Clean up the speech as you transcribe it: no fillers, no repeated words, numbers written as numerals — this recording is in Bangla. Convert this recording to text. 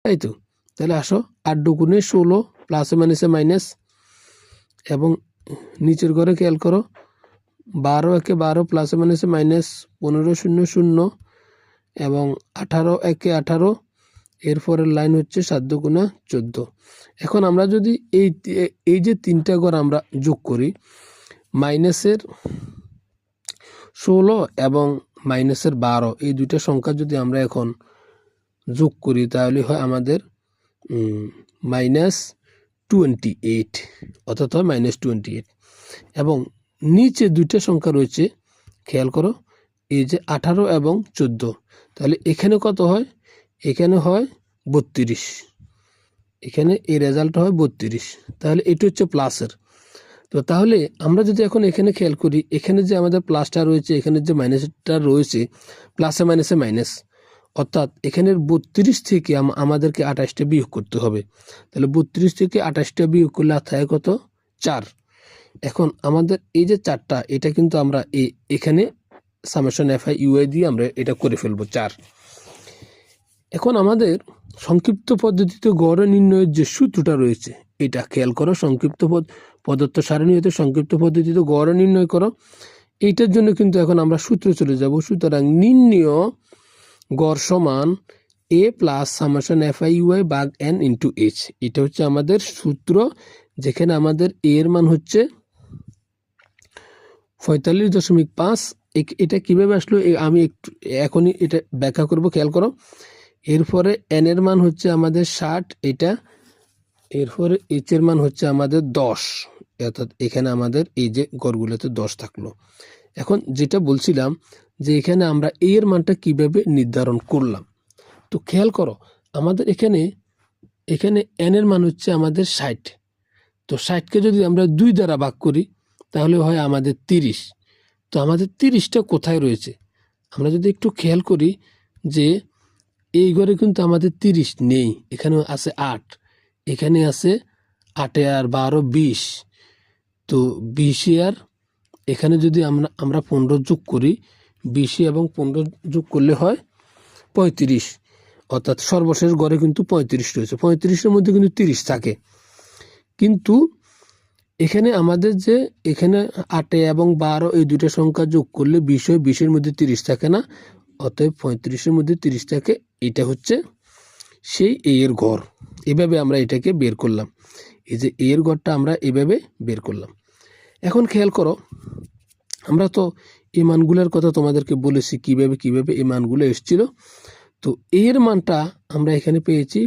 তাই তো? তাহলে আসো 8 দুগুণে 16 প্লাসে মাইনাসে মাইনাস, এবং নিচের ঘরে খেয়াল করো 12 একে 12 প্লাসে মাইনাসে মাইনাস, 15 0 0 এবং 18 একে 18, এরপরের লাইন হচ্ছে 7 দুগুণা 14। এখন আমরা যদি এই যে তিনটা ঘর আমরা যোগ করি, মাইনাসের 16 এবং মাইনাসের 12, এই দুইটা সংখ্যা যদি আমরা এখন যোগ করি তাহলে হয় আমাদের -28, অর্থাৎ হয় -28। এবং নিচে দুইটা সংখ্যা রয়েছে, খেয়াল করো, এই যে 18 এবং 14, তাহলে এখানে কত হয়? এখানে হয় 32, এখানে এই রেজাল্ট হয় 32। তাহলে এটা হচ্ছে প্লাসের। তো তাহলে আমরা যদি এখন এখানে খেয়াল করি, এখানে যে আমাদের প্লাসটা রয়েছে, এখানে যে মাইনাসটা রয়েছে, প্লাসে মাইনাসে মাইনাস, অর্থাৎ এখানের 32 থেকে আমাদেরকে 28টা বিয়োগ করতে হবে। তাহলে 32 থেকে 28টা বিয়োগ করলে থাকে কত? 4। এখন আমাদের এই যে 4টা, এটা কিন্তু আমরা এখানে সামেশন FI UI দিয়ে আমরা এটা করে ফেলবো 4। এখন আমাদের সংক্ষিপ্ত পদ্ধতিতে গড় নির্ণয়ের যে সূত্রটা রয়েছে, এটা খেয়াল করো। সংক্ষিপ্ত পদার্থ সারণী হতে সংক্ষিপ্ত পদ্ধতিতে গড় নির্ণয় করো। এইটার জন্য কিন্তু এখন আমরা সূত্রে চলে যাব। সুতরাং নির্ণয় গড় সমান A plus summation FI UI ভাগ N ইন্টু H। এটা হচ্ছে আমাদের সূত্র, যেখানে আমাদের A এর মান হচ্ছে 45.5। এটা কিভাবে আসলো আমি একটু এখনই এটা ব্যাখ্যা করব, খেয়াল করো। এরপরে N এর মান হচ্ছে আমাদের 60, এটা। এরপরে H এর মান হচ্ছে আমাদের 10, অর্থাৎ এখানে আমাদের এই যে গড়গুলোতে 10 থাকলো। এখন যেটা বলছিলাম যে এখানে আমরা A এর মানটা কিভাবে নির্ধারণ করলাম, তো খেয়াল করো, আমাদের এখানে N এর মান হচ্ছে আমাদের 60। তো 60কে যদি আমরা 2 দ্বারা ভাগ করি তাহলে হয় আমাদের 30। তো আমাদের 30টা কোথায় রয়েছে? আমরা যদি একটু খেয়াল করি যে এই ঘরে কিন্তু আমাদের 30 নেই, এখানে আছে 8, এখানে আছে 8 আর 12 20। তো 20 আর এখানে যদি আমরা 15 যোগ করি, 20 এবং 15 যোগ করলে হয় 35, অর্থাৎ সর্বশেষ ঘরে কিন্তু 35 রয়েছে। 35-এর মধ্যে কিন্তু 30 থাকে, কিন্তু এখানে আমাদের যে এখানে 8 এবং 12 এই দুইটা সংখ্যা যোগ করলে 20 হয়, 20-এর মধ্যে 30 থাকে না, অতএব 35-এর মধ্যে 30 থাকে। এটা হচ্ছে সেই A এর গড়। এভাবে আমরা এটাকে বের করলাম। এই যে A এর গড়টা আমরা এভাবে বের করলাম। এখন খেয়াল করো, আমরা তো এই মানগুলোর কথা তোমাদেরকে বলেছি কিভাবে এই মানগুলো এসেছিল। তো A এর মানটা আমরা এখানে পেয়েছি